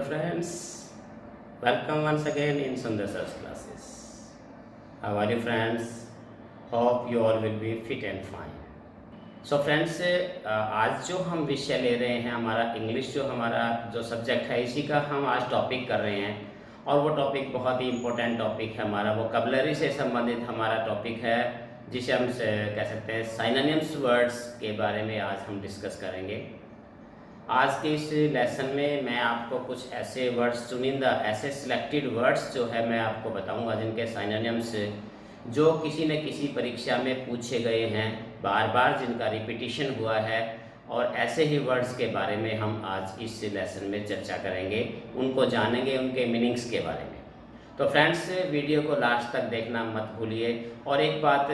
friends, welcome once again in Sundar Sir's classes. How are you friends? Hope you all will be fit and fine. So friends, आज जो हम विषय ले रहे हैं हमारा इंग्लिश जो हमारा जो सब्जेक्ट है इसी का हम आज टॉपिक कर रहे हैं और वो टॉपिक बहुत ही इम्पोर्टेंट टॉपिक है हमारा वोकैबुलरी से संबंधित हमारा टॉपिक है जिसे हम कह सकते हैं सिनोनिम्स वर्ड्स के बारे में आज हम डिस्कस करेंगे। आज के इस लेसन में मैं आपको कुछ ऐसे वर्ड्स चुनिंदा ऐसे सिलेक्टेड वर्ड्स जो है मैं आपको बताऊंगा जिनके सिनोनिम्स जो किसी न किसी परीक्षा में पूछे गए हैं, बार बार जिनका रिपीटिशन हुआ है और ऐसे ही वर्ड्स के बारे में हम आज इस लेसन में चर्चा करेंगे, उनको जानेंगे, उनके मीनिंग्स के बारे में। तो फ्रेंड्स वीडियो को लास्ट तक देखना मत भूलिए। और एक बात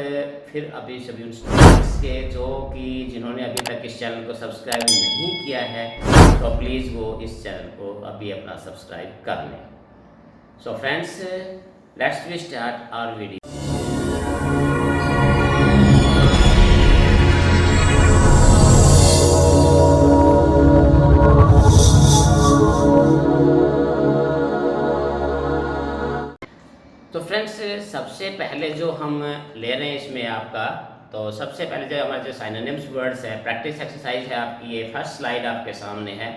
फिर अभी सभी स्टूडेंट्स के जो कि जिन्होंने अभी तक इस चैनल को सब्सक्राइब नहीं किया है तो प्लीज़ वो इस चैनल को अभी अपना सब्सक्राइब कर लें। So friends let's we start our video. तो फ्रेंड्स सबसे पहले जो हम ले रहे हैं इसमें आपका तो सबसे पहले जो हमारे जो सिनोनिम्स वर्ड्स है प्रैक्टिस एक्सरसाइज है आपकी, ये फर्स्ट स्लाइड आपके सामने है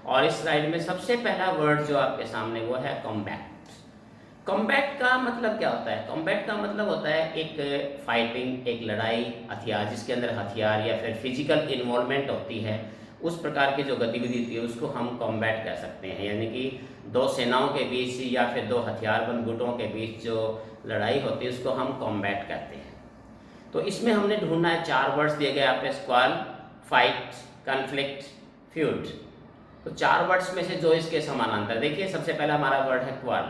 और इस स्लाइड में सबसे पहला वर्ड जो आपके सामने वो है कॉम्बैट। कॉम्बैट का मतलब क्या होता है? कॉम्बैट का मतलब होता है एक फाइटिंग, एक लड़ाई, हथियार जिसके अंदर हथियार या फिर फिजिकल इन्वॉल्वमेंट होती है, उस प्रकार की जो गतिविधि होती है उसको हम कॉम्बैट कह सकते हैं। यानी कि दो सेनाओं के बीच या फिर दो हथियारबंद गुटों के बीच जो लड़ाई होती है उसको हम कॉम्बैट कहते हैं। तो इसमें हमने ढूंढना है, चार वर्ड्स दिए गए आपके, स्क्वाल, फाइट, कन्फ्लिक्ट, फ्यूड। तो चार वर्ड्स में से जो इसके समानांतर, देखिए सबसे पहला हमारा वर्ड है क्वाल।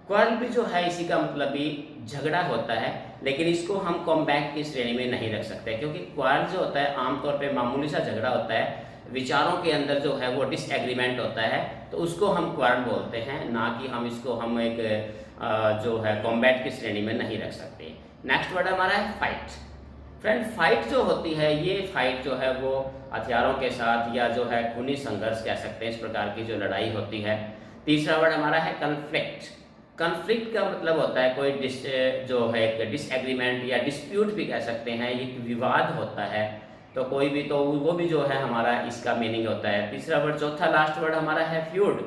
क्वाल भी जो है इसी का मतलब भी झगड़ा होता है, लेकिन इसको हम कॉम्बैट की श्रेणी में नहीं रख सकते क्योंकि क्वाल जो होता है आमतौर पर मामूली सा झगड़ा होता है, विचारों के अंदर जो है वो डिसएग्रीमेंट होता है, तो उसको हम क्वारल बोलते हैं, ना कि हम इसको हम एक जो है कॉम्बैट की श्रेणी में नहीं रख सकते। नेक्स्ट वर्ड हमारा है फाइट। फ्रेंड फाइट जो होती है, ये फाइट जो है वो हथियारों के साथ या जो है खूनी संघर्ष कह सकते हैं, इस प्रकार की जो लड़ाई होती है। तीसरा वर्ड हमारा है कन्फ्लिक्ट। कन्फ्लिक्ट का मतलब होता है कोई जो है एक डिसएग्रीमेंट या डिस्प्यूट भी कह सकते हैं, एक विवाद होता है, तो कोई भी तो वो भी जो है हमारा इसका मीनिंग होता है। तीसरा वर्ड, चौथा लास्ट वर्ड हमारा है फ्यूड।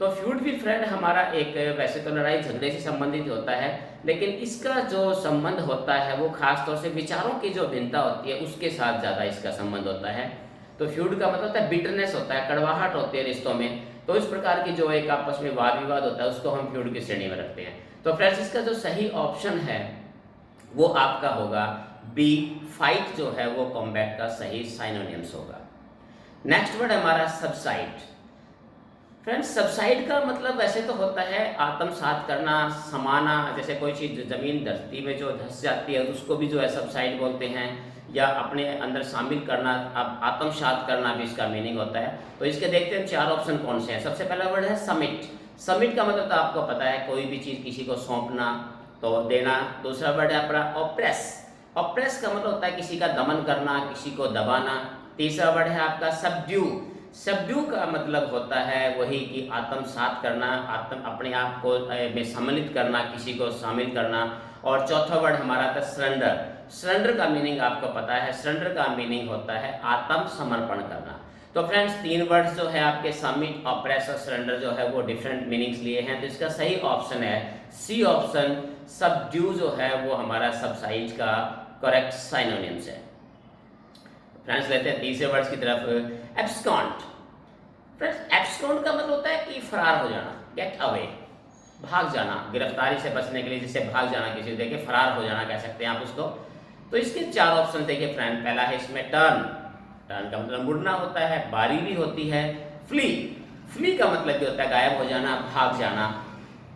तो फ्यूड भी फ्रेंड हमारा एक वैसे तो लड़ाई झगड़े से संबंधित होता है, लेकिन इसका जो संबंध होता है वो खास तौर से विचारों की जो भिन्नता होती है उसके साथ ज़्यादा इसका संबंध होता है। तो फ्यूड का मतलब होता है बिटरनेस होता है, कड़वाहट होती है रिश्तों में, तो इस प्रकार की जो एक आपस में वाद विवाद होता है उसको हम फ्यूड की श्रेणी में रखते हैं। तो फ्रेंड्स इसका जो सही ऑप्शन है वो आपका होगा बी, फाइट जो है वो कॉम्बैट का सही साइनोनिम्स होगा। नेक्स्ट वर्ड हमारा सबसाइड। फ्रेंड्स सबसाइड का मतलब वैसे तो होता है आत्मसात करना, समाना, जैसे कोई चीज़ जमीन धरती में जो धंस जाती है उसको भी जो है सबसाइड बोलते हैं, या अपने अंदर शामिल करना, अब आत्मसात करना भी इसका मीनिंग होता है। तो इसके देखते हैं चार ऑप्शन कौन से हैं। सबसे पहला वर्ड है समिट। समिट का मतलब तो आपको पता है कोई भी चीज़ किसी को सौंपना, तो देना। दूसरा वर्ड है अपना ऑप्रेस। ऑप्रेस का मतलब होता है किसी का दमन करना, किसी को दबाना। तीसरा वर्ड है आपका सबड्यू। सबड्यू का मतलब होता है वही कि आत्मसात करना, अपने आप को में सम्मिलित करना, किसी को शामिल करना। और चौथा वर्ड हमारा था सरेंडर। सरेंडर का मीनिंग आपको पता है, सरेंडर का मीनिंग होता है आत्मसमर्पण करना। तो फ्रेंड्स तीन वर्ड्स जो है आपके समिट, ऑप्रेस और सरेंडर जो है वो डिफरेंट मीनिंग्स लिए हैं, तो इसका सही ऑप्शन है सी ऑप्शन, सबड्यू जो है वो हमारा सबसाइड का करेक्ट साइनोनिम्स है। फ्रेंड्स लेते हैं तीसरे वर्ड्स की तरफ, एब्सकॉन्ड। फ्रेंड्स एब्सकॉन्ड का मतलब होता है कि फरार हो जाना, गेट अवे, भाग जाना, गिरफ्तारी से बचने के लिए जिससे भाग जाना, किसी को देखे फरार हो जाना कह सकते हैं आप उसको। तो इसके चार ऑप्शन देखिए फ्रेंड, पहला है इसमें टर्न। टर्न का मतलब मुड़ना होता है, बारी भी होती है। फ्ली, फ्ली का मतलब भी होता है गायब हो जाना, भाग जाना।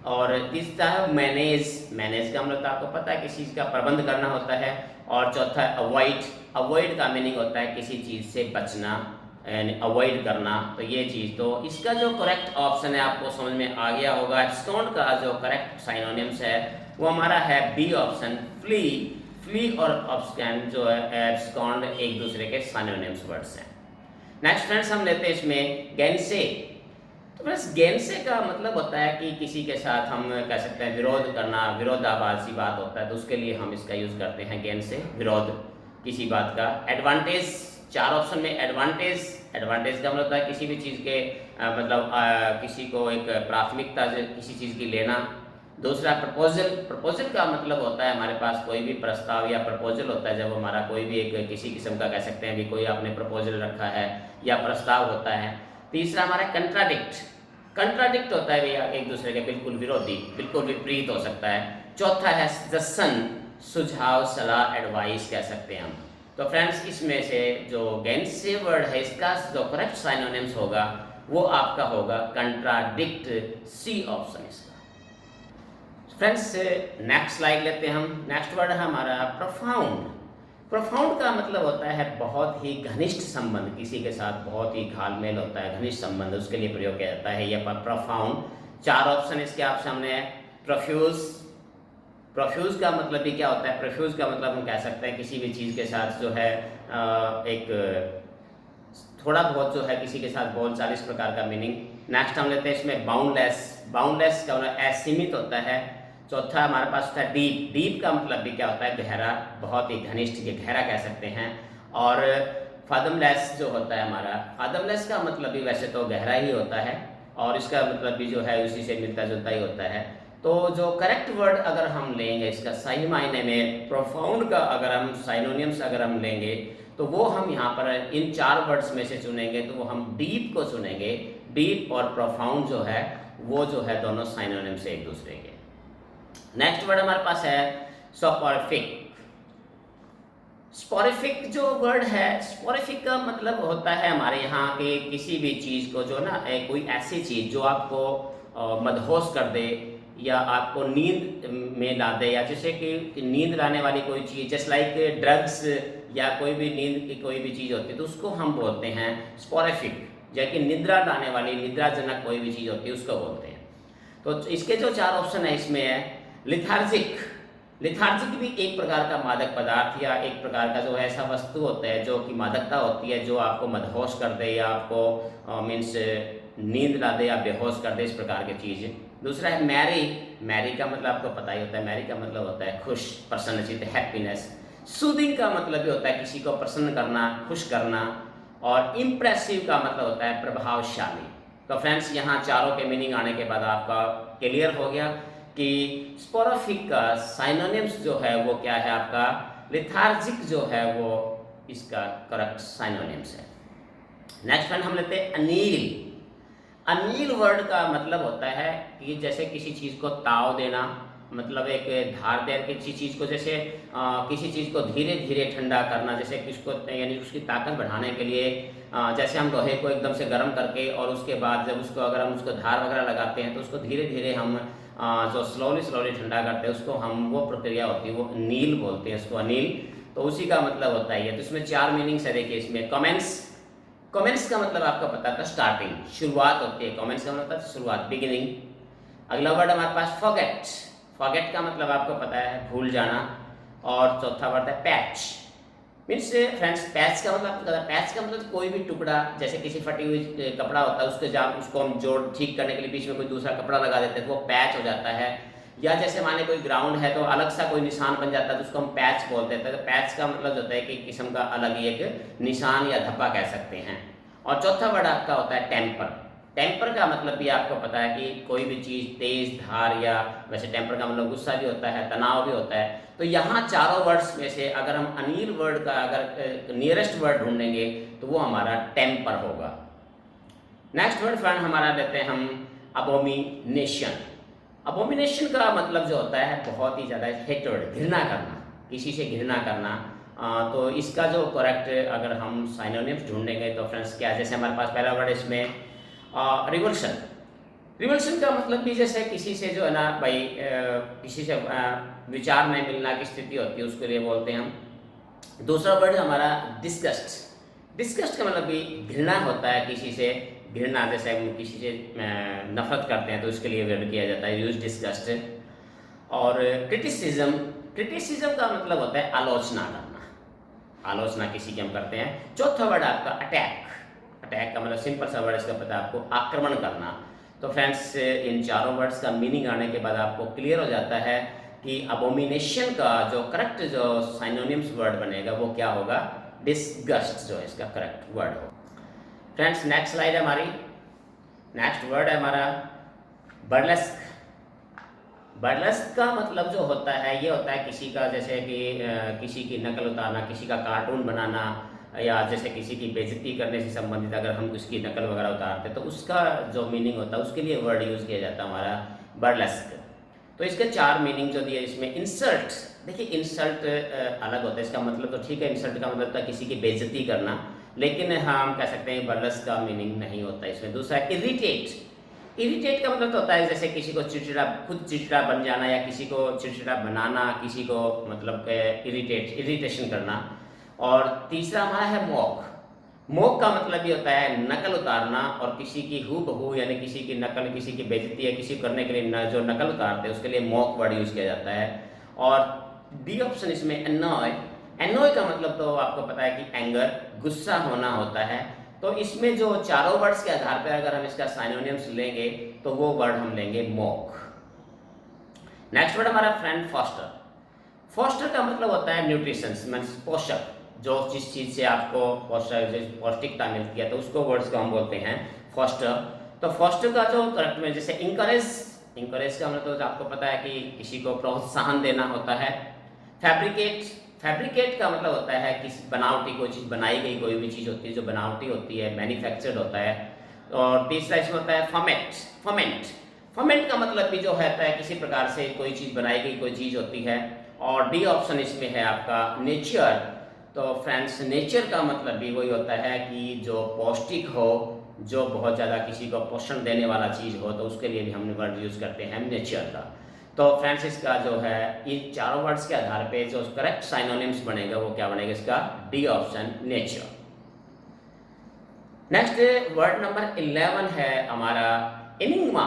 और तीसरा है मैनेज। मैनेज का मतलब आपको पता है किसी चीज़ का प्रबंध करना होता है। और चौथा है अवॉइड। अवॉइड का मीनिंग होता है किसी चीज़ से बचना, यानी अवॉइड करना। तो ये चीज़, तो इसका जो करेक्ट ऑप्शन है आपको समझ में आ गया होगा। एब्सकॉन्ड का जो करेक्ट साइनोनिम्स है वो हमारा है बी ऑप्शन, फ्ली। फ्ली और अब्सकॉन्ड जो है, एब्सकॉन्ड एक दूसरे के साइनोनिम्स वर्ड्स हैं। नेक्स्ट फ्रेंड्स हम लेते हैं इसमें गैंसे। बस गेंसे का मतलब होता है कि किसी के साथ हम कह सकते हैं विरोध करना, विरोधाभासी बात होता है, तो उसके लिए हम इसका यूज़ करते हैं गेंसे, विरोध किसी बात का। एडवांटेज, 4 ऑप्शन में एडवांटेज, एडवांटेज का मतलब होता है किसी भी चीज़ के किसी को एक प्राथमिकता से किसी चीज़ की लेना। दूसरा प्रपोजल, प्रपोजल का मतलब होता है हमारे पास कोई भी प्रस्ताव या प्रपोजल होता है, जब हमारा कोई भी एक किसी किस्म का कह सकते हैं भी कोई आपने प्रपोजल रखा है या प्रस्ताव होता है। तीसरा हमारा कंट्राडिक्ट, कंट्राडिक्ट होता है भैया एक दूसरे के बिल्कुल विरोधी, बिल्कुल विपरीत हो सकता है। चौथा है सजेशन, सुझाव, सलाह, एडवाइस कह सकते हैं हम। तो फ्रेंड्स इसमें से जो गेंसे वर्ड है इसका जो करेक्ट साइनोनिम्स होगा वो आपका होगा कंट्राडिक्ट, सी ऑप्शन इसका। फ्रेंड्स नेक्स्ट स्लाइड लेते हैं हम। नेक्स्ट वर्ड है हमारा प्रोफाउंड। प्रोफाउंड का मतलब होता है बहुत ही घनिष्ठ संबंध, किसी के साथ बहुत ही घालमेल होता है, घनिष्ठ संबंध, उसके लिए प्रयोग किया जाता है यह प्रोफाउंड। 4 ऑप्शन इसके आप सामने है। प्रोफ्यूज, प्रोफ्यूज का मतलब भी क्या होता है? प्रोफ्यूज का मतलब हम कह सकते हैं किसी भी चीज़ के साथ जो है एक थोड़ा बहुत जो है किसी के साथ बोलचाल, इस प्रकार का मीनिंग। नेक्स्ट हम लेते हैं इसमें बाउंडलेस, बाउंडलेस का मतलब असीमित होता है। चौथा हमारे पास होता है डीप, डीप का मतलब भी क्या होता है? गहरा, बहुत ही घनिष्ठ, ये गहरा कह सकते हैं। और फादमलेस जो होता है हमारा, फादमलेस का मतलब भी वैसे तो गहरा ही होता है और इसका मतलब भी जो है उसी से मिलता जुलता ही होता है। तो जो करेक्ट वर्ड अगर हम लेंगे इसका सही मायने में प्रोफाउंड का अगर हम साइनोनिम्स अगर हम लेंगे तो वो हम यहाँ पर इन 4 वर्ड्स में से चुनेंगे तो वो हम डीप को चुनेंगे। डीप और प्रोफाउंड जो है वो जो है दोनों साइनोनिम्स एक दूसरे के। नेक्स्ट वर्ड हमारे पास है स्पोरिफिक। स्पोरिफिक जो वर्ड है, स्पोरिफिक का मतलब होता है हमारे यहाँ के किसी भी चीज़ को जो ना कोई ऐसी चीज़ जो आपको मदहोश कर दे या आपको नींद में ला दे, या जैसे कि नींद लाने वाली कोई चीज़, जैसे लाइक ड्रग्स या कोई भी नींद की कोई भी चीज़ होती है तो उसको हम बोलते हैं स्पोरिफिक। जबकि निद्रा लाने वाली, निद्राजनक कोई भी चीज़ होती है उसको बोलते हैं। तो इसके जो 4 ऑप्शन है इसमें है लिथार्जिक। लिथार्जिक भी एक प्रकार का मादक पदार्थ या एक प्रकार का जो ऐसा वस्तु होता है जो कि मादकता होती है, जो आपको मदहोश कर दे या आपको मीन्स नींद ला दे या बेहोश कर दे, इस प्रकार की चीज़। दूसरा है मैरी। मैरी का मतलब आपको पता ही होता है, मैरी का मतलब होता है खुश, प्रसन्नचित्त, हैप्पीनेस। सूदिंग का मतलब भी होता है किसी को प्रसन्न करना, खुश करना। और इम्प्रेसिव का मतलब होता है प्रभावशाली। तो फ्रेंड्स यहाँ चारों के मीनिंग आने के बाद आपका क्लियर हो गया कि स्पोरिफिक का साइनोनिम्स जो है वो क्या है आपका, लिथार्जिक जो है वो इसका करेक्ट साइनोनिम्स है। नेक्स्ट फ्रेंड हम लेते हैं अनील। अनील वर्ड का मतलब होता है कि जैसे किसी चीज़ को ताव देना, मतलब एक धारदार किसी चीज़ को, जैसे किसी चीज़ को धीरे धीरे ठंडा करना, जैसे किसको यानी उसकी ताकत बढ़ाने के लिए जैसे हम लोहे को एकदम से गर्म करके और उसके बाद जब उसको अगर हम उसको धार वगैरह लगाते हैं तो उसको धीरे धीरे हम जो स्लोली ठंडा करते हैं उसको हम, वो प्रक्रिया होती है वो नील बोलते हैं उसको, अनील। तो उसी का मतलब होता है ये। तो इसमें 4 मीनिंग्स है। देखिए इसमें कमेंट्स, कमेंट्स का मतलब आपको पता था स्टार्टिंग, शुरुआत होती है। कमेंट्स का मतलब होता है शुरुआत, बिगिनिंग। अगला वर्ड हमारे पास फॉरगेट। फॉरगेट का मतलब आपको पता है भूल जाना। और चौथा वर्ड है पैच। मीन्स फ्रेंड्स पैच का मतलब, पैच का मतलब कोई भी टुकड़ा, जैसे किसी फटी हुई कपड़ा होता है उसके जहाँ उसको हम जोड़ ठीक करने के लिए बीच में कोई दूसरा कपड़ा लगा देते हैं तो वो पैच हो जाता है। या जैसे माने कोई ग्राउंड है तो अलग सा कोई निशान बन जाता है तो उसको हम पैच बोलते हैं। तो पैच का मतलब होता है कि किस्म का अलग ही एक निशान या धब्बा कह सकते हैं। और चौथा वर्ड आपका होता है टेम्पर। टेम्पर का मतलब भी आपको पता है कि कोई भी चीज़ तेज धार, या वैसे टेम्पर का मतलब गुस्सा भी होता है, तनाव भी होता है। तो यहाँ चारों वर्ड्स में से अगर हम अनिल वर्ड का अगर नियरेस्ट वर्ड ढूंढेंगे तो वो हमारा टेम्पर होगा। नेक्स्ट वर्ड फ्रेंड हमारा लेते हैं हम अबोमिनेशन। अबोमिनेशन का मतलब जो होता है बहुत ही ज़्यादा हेटेड, घृणा करना, किसी से घृणा करना। तो इसका जो करेक्ट अगर हम साइनोनिम्स ढूंढेंगे तो फ्रेंड्स क्या, जैसे हमारे पास पहला वर्ड इसमें रिवल्शन। रिवल्शन का मतलब भी जैसे किसी से जो है ना भाई किसी से विचार नहीं मिलना की स्थिति होती है, उसके लिए बोलते हैं हम। दूसरा वर्ड हमारा डिस्गस्ट। डिस्गस्ट का मतलब भी घृणा होता है, किसी से घृणा, जैसे हम किसी से नफरत करते हैं तो उसके लिए वर्ड किया जाता है यूज डिस्गस्ट। और क्रिटिसिज्म, क्रिटिसिज्म का मतलब होता है आलोचना करना, आलोचना किसी की हम करते हैं। चौथा वर्ड आपका अटैक। अटैक का मतलब सिंपल सा वर्ड इसका पता है आपको, आक्रमण करना। तो फ्रेंड्स इन चारों वर्ड्स का मीनिंग आने के बाद आपको क्लियर हो जाता है कि अबोमिनेशन का जो करेक्ट जो साइनोनिम्स वर्ड बनेगा वो क्या होगा, डिसगस्ट जो है इसका करेक्ट वर्ड हो। फ्रेंड्स नेक्स्ट स्लाइड है हमारी, नेक्स्ट वर्ड है हमारा बर्लेस्क। बर्लेस्क का मतलब जो होता है ये होता है किसी का, जैसे कि किसी की नकल उतारना, किसी का कार्टून बनाना, या जैसे किसी की बेइज्जती करने से संबंधित अगर हम उसकी नकल वगैरह उतारते हैं तो उसका जो मीनिंग होता है उसके लिए वर्ड यूज़ किया जाता है हमारा बर्लेस्क। तो इसके चार मीनिंग जो दिए इसमें, इंसल्ट, देखिए इंसल्ट अलग होता है, इसका मतलब तो ठीक है, इंसल्ट का मतलब था किसी की बेइज्जती करना, लेकिन हम कह सकते हैं बर्लेस्क का मीनिंग नहीं होता इसमें। दूसरा इरिटेट, इरिटेट का मतलब तो होता है जैसे किसी को चिड़चिड़ा, खुद चिड़चिड़ा बन जाना या किसी को चिड़चिड़ा बनाना, किसी को मतलब इरिटेशन करना। और तीसरा हमारा है मॉक। मॉक का मतलब ये होता है नकल उतारना, और किसी की हूबहू यानी किसी की नकल, किसी की बेइज्जती या किसी करने के लिए जो नकल उतारते हैं उसके लिए मॉक वर्ड यूज़ किया जाता है। और डी ऑप्शन इसमें एनॉय। एनॉय का मतलब तो आपको पता है कि एंगर, गुस्सा होना होता है। तो इसमें जो चारों वर्ड्स के आधार पर अगर हम इसका साइनोनिम्स लेंगे तो वो वर्ड हम लेंगे मॉक। नेक्स्ट वर्ड हमारा फ्रेंड फॉस्टर। फॉस्टर का मतलब होता है न्यूट्रिशंस, मीन्स पोषक, जो जिस चीज़ से आपको पौष्टिकता मिलती है तो उसको वर्ड्स को हम बोलते हैं फॉस्टर। तो फॉस्टर का जो करेक्ट में जैसे इंकरेज, इंकरेज का मतलब तो आपको पता है कि किसी को प्रोत्साहन देना होता है। फैब्रिकेट, फैब्रिकेट का मतलब होता है कि बनावटी कोई चीज़, बनाई गई कोई भी चीज़ होती है जो बनावटी होती है, मैन्युफैक्चर्ड होता है। और तीसरा इसमें होता है फॉर्मेट। फॉर्मेट, फॉर्मेट का मतलब भी जो होता है किसी प्रकार से कोई चीज़ बनाई गई कोई चीज़ होती है। और डी ऑप्शन इसमें है आपका नेचर। तो फ्रेंड्स नेचर का मतलब भी वही होता है कि जो पौष्टिक हो, जो बहुत ज़्यादा किसी को पोषण देने वाला चीज़ हो, तो उसके लिए भी हम वर्ड यूज़ करते हैं नेचर का। तो फ्रेंड्स इसका जो है इन चारों वर्ड्स के आधार पे जो करेक्ट साइनोनिम्स बनेगा वो क्या बनेगा, इसका D option nature. Next word number 11 है हमारा इनिग्मा।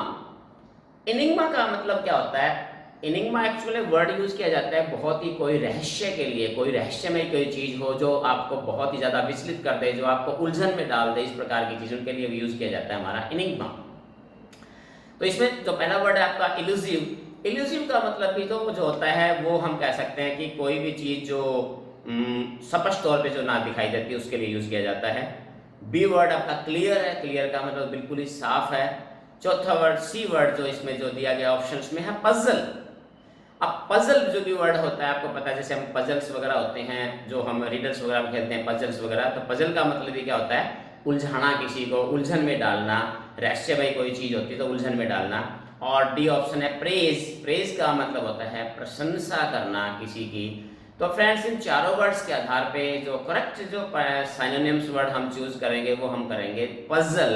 इनिग्मा का मतलब क्या होता है, इनिग्मा एक्चुअली वर्ड यूज किया जाता है बहुत ही कोई रहस्य के लिए, कोई रहस्यमय कोई चीज हो जो आपको बहुत ही ज्यादा विचलित कर दे, जो आपको उलझन में डाल दे, इस प्रकार की चीजों के लिए यूज किया जाता है हमारा इनिग्मा। तो इसमें जो पहला वर्ड है आपका इल्यूसिव। इल्यूसिव का मतलब भी तो जो होता है वो हम कह सकते हैं कि कोई भी चीज जो स्पष्ट तौर पे जो ना दिखाई देती है उसके लिए यूज किया जाता है। बी वर्ड आपका क्लियर है, क्लियर का मतलब बिल्कुल ही साफ है। चौथा वर्ड सी वर्ड जो इसमें जो दिया गया ऑप्शंस में है पजल। अब पजल जो भी वर्ड होता है आपको पता है, जैसे हम पजल्स वगैरह होते हैं जो हम रीडर्स वगैरह में खेलते हैं पजल्स वगैरह, तो पजल का मतलब ये क्या होता है, उलझाना, किसी को उलझन में डालना, रहस्यमय कोई चीज होती है तो उलझन में डालना। और डी ऑप्शन है प्रेज। प्रेज का मतलब होता है प्रशंसा करना किसी की। तो फ्रेंड्स इन चारों वर्ड्स के आधार पे जो करेक्ट जो साइनोनिम्स वर्ड हम चूज करेंगे वो हम करेंगे पजल।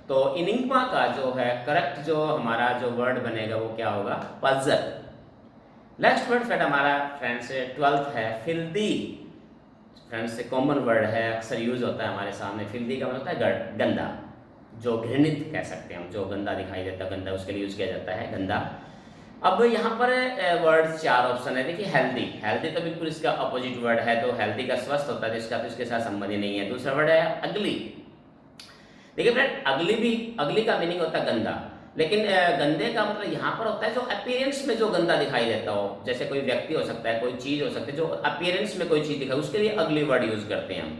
तो इनिग्मा का जो है करेक्ट जो हमारा जो वर्ड बनेगा वो क्या होगा, पजल। नेक्स्ट वर्ड फ्रेंड हमारा फ्रेंड्स 12th है फिल्दी। फ्रेंड्स कॉमन वर्ड है, अक्सर यूज होता है हमारे सामने। फिल्दी का मतलब होता है गंदा, जो घृणित कह सकते हैं हम, जो गंदा दिखाई देता है गंदा, उसके लिए यूज किया जाता है गंदा। अब यहाँ पर वर्ड 4 ऑप्शन है। देखिए हेल्दी, हेल्दी तो बिल्कुल इसका अपोजिट वर्ड है, तो हेल्दी का स्वस्थ होता है, इसका तो इसके साथ संबंध ही नहीं है। दूसरा वर्ड है अगली। देखिए फ्रेंड अगली भी, अगली का मीनिंग होता है गंदा, लेकिन गंदे का मतलब यहाँ पर होता है जो अपीयरेंस में जो गंदा दिखाई देता हो, जैसे कोई व्यक्ति हो सकता है, कोई चीज हो सकती है, जो अपीयरेंस में कोई चीज दिखाए उसके लिए अगली वर्ड यूज करते हैं हम।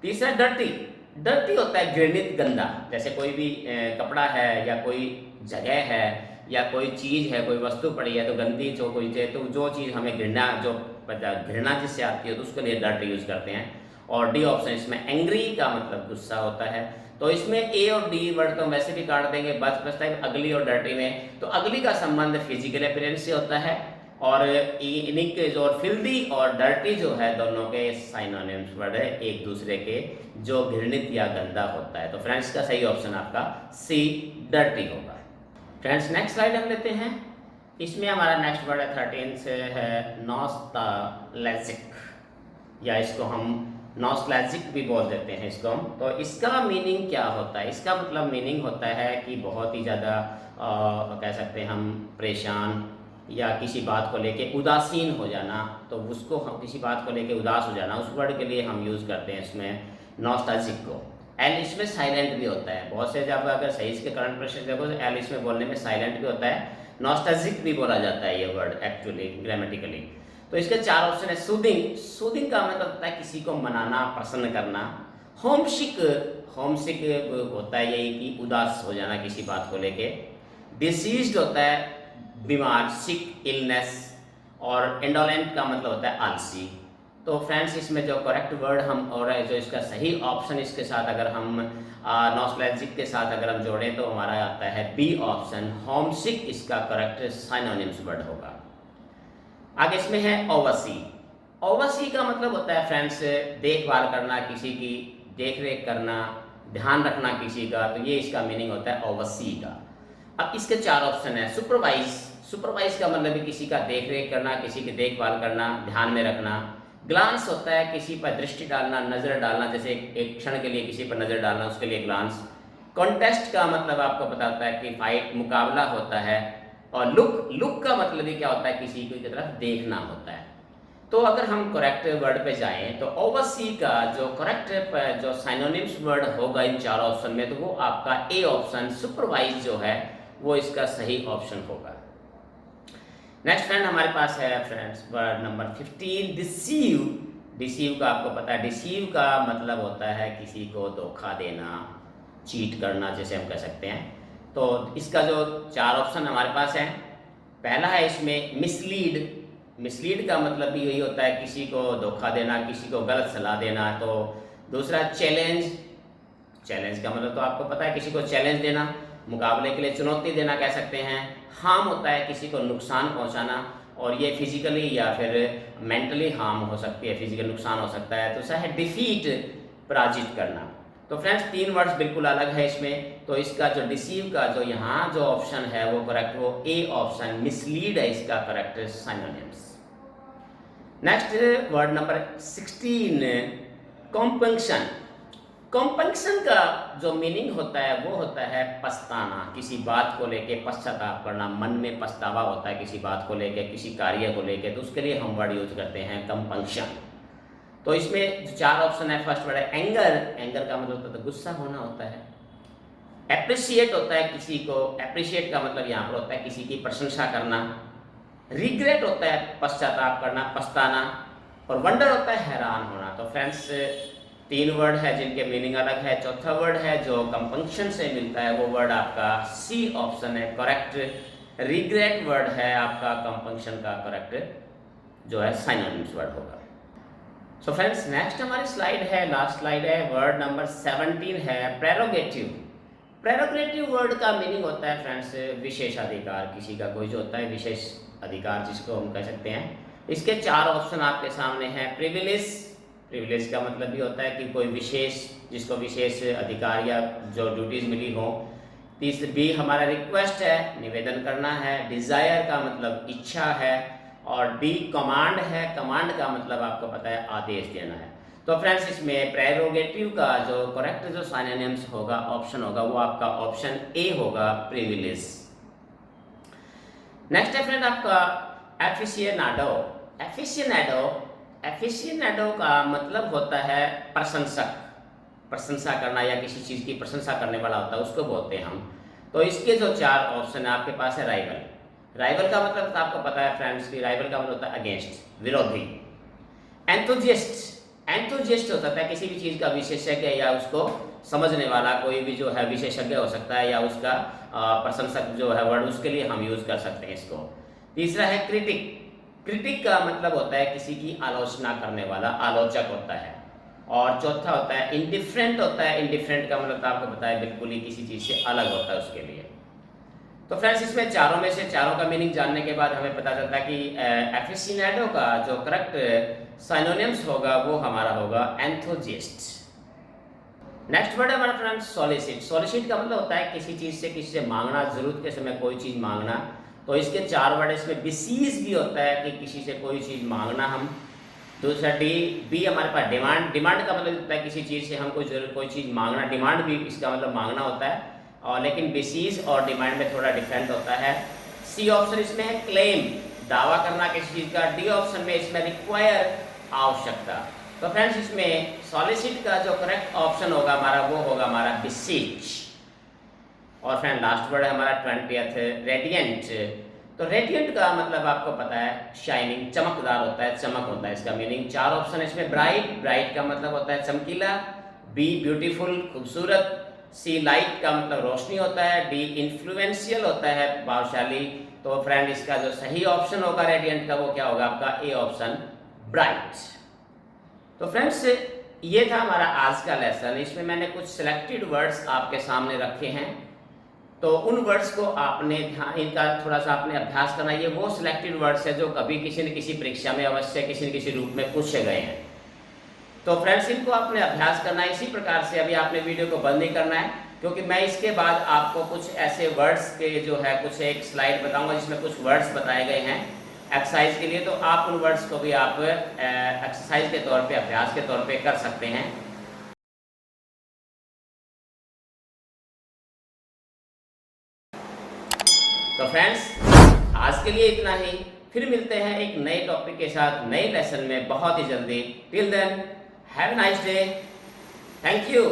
तीसरा डर्टी। डर्टी होता है घृणित गंदा, जैसे कोई भी कपड़ा है या कोई जगह है या कोई चीज है, कोई वस्तु पड़ी है तो गंदी जो कोई है, तो जो चीज हमें घृणा, जो घृणा जिससे आती है तो उसके लिए डर्टी यूज करते हैं। और डी ऑप्शन इसमें एंग्री का मतलब गुस्सा होता है। तो इसमें ए और डी वर्ड तो वैसे भी काट देंगे, बचता है अगली और डर्टी में। तो अगली का संबंध फिजिकल अपीयरेंस से होता है, और इनिक और फिल्दी और डर्टी जो है दोनों के साइनोनिम्स वर्ड है एक दूसरे के, जो घृणित या गंदा होता है। तो फ्रेंड्स का सही ऑप्शन आपका सी डर्टी होगा। फ्रेंड्स नेक्स्ट स्लाइड हम लेते हैं। इसमें हमारा नेक्स्ट वर्ड है 13 से है नॉस्टैल्जिक, या इसको हम नॉस्टैल्जिक भी बोल देते हैं इसको हम। तो इसका मीनिंग क्या होता है, इसका मतलब मीनिंग होता है कि बहुत ही ज़्यादा कह सकते हैं हम परेशान या किसी बात को लेके उदासीन हो जाना, तो उसको हम किसी बात को लेके उदास हो जाना, उस वर्ड के लिए हम यूज़ करते हैं इसमें नॉस्टैल्जिक को। एल इसमें साइलेंट भी होता है, बहुत से जब अगर सही इसके करंट प्रेशर देखो तो एल इसमें बोलने में साइलेंट भी होता है, नॉस्टैल्जिक भी बोला जाता है ये वर्ड एक्चुअली ग्रामेटिकली। तो इसके 4 ऑप्शन है। सूदिंग, सूदिंग का मतलब होता है किसी को मनाना, प्रसन्न करना। होमसिक, होमसिक होता है यही कि उदास हो जाना किसी बात को लेके। डिसीज्ड होता है बीमार, सिक, इलनेस। और इंडोलेंट का मतलब होता है आलसी। तो फ्रेंड्स इसमें जो करेक्ट वर्ड हम और जो इसका सही ऑप्शन इसके साथ अगर हम नॉस्टैल्जिक के साथ अगर हम जोड़ें तो हमारा आता है बी ऑप्शन, होमसिक इसका करेक्ट साइनोनिम्स वर्ड होगा। आगे इसमें है ओवरसी। ओवरसी का मतलब होता है फ्रेंड्स देखभाल करना, किसी की देख रेख करना, ध्यान रखना किसी का, तो ये इसका मीनिंग होता है ओवरसी का। अब इसके 4 ऑप्शन है। सुपरवाइज, सुपरवाइज का मतलब है किसी का देख रेख करना, किसी की देखभाल करना, ध्यान में रखना। ग्लांस होता है किसी पर दृष्टि डालना, नजर डालना, जैसे एक क्षण के लिए किसी पर नजर डालना, उसके लिए ग्लांस। कॉन्टेस्ट का मतलब आपको पता होता है कि फाइट, मुकाबला होता है। और लुक, लुक का मतलब ही क्या होता है, किसी की तरफ देखना होता है। तो अगर हम करेक्ट वर्ड पे जाएं तो ओवरसी का जो करेक्ट जो साइनोनिम्स वर्ड होगा इन 4 ऑप्शन में, तो वो आपका ए ऑप्शन सुपरवाइज जो है वो इसका सही ऑप्शन होगा। नेक्स्ट फ्रेंड हमारे पास है friends word number 15, deceive. Deceive का आपको पता है, डिसीव का मतलब होता है किसी को धोखा देना, चीट करना जैसे हम कह सकते हैं। तो इसका जो 4 ऑप्शन हमारे पास है, पहला है इसमें मिसलीड। मिसलीड का मतलब भी यही होता है किसी को धोखा देना, किसी को गलत सलाह देना। तो दूसरा चैलेंज, चैलेंज का मतलब तो आपको पता है किसी को चैलेंज देना, मुकाबले के लिए चुनौती देना कह सकते हैं। हार्म होता है किसी को नुकसान पहुंचाना, और ये फिजिकली या फिर मेंटली हार्म हो सकती है, फिजिकल नुकसान हो सकता है। तो है डिफीट, पराजित करना। तो फ्रेंड्स 3 वर्ड्स बिल्कुल अलग है इसमें। तो इसका जो डिसीव का जो यहाँ जो ऑप्शन है वो करेक्ट, वो ए ऑप्शन मिसलीड है इसका correct synonyms. Next word number 16, कॉम्पंक्शन। कॉम्पंक्शन का जो मीनिंग होता है वो होता है पछताना, किसी बात को लेके पश्चाताप करना, मन में पछतावा होता है किसी बात को लेके, किसी कार्य को लेके, तो उसके लिए हम वर्ड यूज करते हैं कॉम्पंक्शन। तो इसमें जो 4 ऑप्शन है, फर्स्ट वर्ड है एंगर। एंगर का मतलब होता है गुस्सा होना होता है। एप्रिशिएट होता है किसी को, एप्रिशिएट का मतलब यहाँ पर होता है किसी की प्रशंसा करना। रिग्रेट होता है पश्चाताप करना, पछताना। और वंडर होता है हैरान होना। तो फ्रेंड्स 3 वर्ड है जिनके मीनिंग अलग है। चौथा वर्ड है जो कंपंक्शन से मिलता है, वो वर्ड आपका सी ऑप्शन है करेक्ट। रिग्रेट वर्ड है आपका कंपंक्शन का करेक्ट जो है साइनोनिम्स वर्ड होगा। सो फ्रेंड्स नेक्स्ट हमारी स्लाइड है, लास्ट स्लाइड है, वर्ड नंबर 17 है प्रेरोगेटिव। प्रेरोगेटिव वर्ड का मीनिंग होता है फ्रेंड्स विशेषाधिकार, किसी का कोई जो होता है विशेष अधिकार जिसको हम कह सकते हैं। इसके 4 ऑप्शन आपके सामने हैं। प्रिविलेज, प्रिविलेज का मतलब भी होता है कि कोई विशेष, जिसको विशेष अधिकार या जो ड्यूटीज मिली हो। तीसरी बी हमारा रिक्वेस्ट है, निवेदन करना है। डिजायर का मतलब इच्छा है। और डी कमांड है, कमांड का मतलब आपको पता है आदेश देना है। तो फ्रेंड्स इसमें प्रेरोगेटिव का जो करेक्ट जो साइनोनिम्स होगा, ऑप्शन होगा, वो आपका ऑप्शन ए होगा, प्रिविलेज। नेक्स्ट है फ्रेंड आपका एफिशिएनाडो। एफिशिएनाडो, एफिशिएनाडो का मतलब होता है प्रशंसक, प्रशंसा करना या किसी चीज़ की प्रशंसा करने वाला होता है, उसको बोलते हैं हम। तो इसके जो 4 ऑप्शन है आपके पास है राइवल। राइवल का मतलब आपको पता है फ्रेंड्स की राइवल का मतलब होता है अगेंस्ट, विरोधी। एंथुजिस्ट, एंथुजिस्ट होता है किसी भी चीज़ का विशेषज्ञ या उसको समझने वाला, कोई भी जो है विशेषज्ञ हो सकता है या उसका प्रशंसक जो है वर्ड, उसके लिए हम यूज कर सकते हैं इसको। तीसरा है क्रिटिक। क्रिटिक का मतलब होता है किसी की आलोचना करने वाला, आलोचक होता है। और चौथा होता है इंडिफरेंट होता है। इंडिफरेंट का मतलब आपको पता है बिल्कुल ही किसी चीज़ से अलग होता है उसके लिए। तो फ्रेंड्स इसमें चारों में से चारों का मीनिंग जानने के बाद हमें पता चलता है कि एफिशिएनाडो का जो करेक्ट साइनोनिम्स होगा वो हमारा होगा एंथुजिस्ट। नेक्स्ट वर्ड है हमारा फ्रेंड्स सॉलिसिट। सॉलिसिट का मतलब होता है किसी चीज़ से किसी से मांगना, जरूरत के समय कोई चीज़ मांगना। तो इसके 4 वर्ड, इसमें बिसीज भी होता है कि किसी से कोई चीज़ मांगना हम। दूसरा बी हमारे पास डिमांड। डिमांड का मतलब होता है किसी चीज़ से हम कोई चीज़ मांगना, डिमांड भी इसका मतलब मांगना होता है। और लेकिन बिसीज और डिमांड में थोड़ा डिफरेंट होता है। सी ऑप्शन इसमें है क्लेम, दावा करना किसी चीज़ का। डी ऑप्शन में इसमें रिक्वायर, आवश्यकता। तो फ्रेंड्स इसमें सॉलिसिट का जो करेक्ट ऑप्शन होगा हमारा वो होगा हमारा बिसीच। और फ्रेंड लास्ट वर्ड है हमारा 20th रेडियंट। तो रेडियंट का मतलब आपको पता है शाइनिंग, चमकदार होता है, चमक होता है इसका मीनिंग। 4 ऑप्शन है इसमें। ब्राइट, ब्राइट का मतलब होता है चमकीला। बी ब्यूटीफुल, खूबसूरत। सी लाइट का मतलब रोशनी होता है। डी इन्फ्लुएंशियल होता है, प्रभावशाली। तो फ्रेंड इसका जो सही ऑप्शन होगा रेडियंट का वो क्या होगा आपका ए ऑप्शन, ब्राइट। तो फ्रेंड्स ये था हमारा आज का लेसन। इसमें मैंने कुछ सिलेक्टेड वर्ड्स आपके सामने रखे हैं, तो उन वर्ड्स को आपने ध्यान, इनका थोड़ा सा आपने अभ्यास करना। ये वो सिलेक्टेड वर्ड्स है जो कभी किसी न किसी परीक्षा में अवश्य किसी न किसी रूप में पूछे गए हैं। तो फ्रेंड्स इनको आपने अभ्यास करना है। इसी प्रकार से अभी आपने वीडियो को बंद नहीं करना है, क्योंकि मैं इसके बाद आपको कुछ ऐसे वर्ड्स के जो है कुछ एक स्लाइड बताऊंगा जिसमें कुछ वर्ड्स बताए गए हैं एक्सरसाइज के लिए। तो आप उन वर्ड्स को भी आप एक्सरसाइज के तौर पे, अभ्यास के तौर पे कर सकते हैं। तो फ्रेंड्स आज के लिए इतना ही। फिर मिलते हैं एक नए टॉपिक के साथ नए लेसन में बहुत ही जल्दी। Till then have a nice day. Thank you.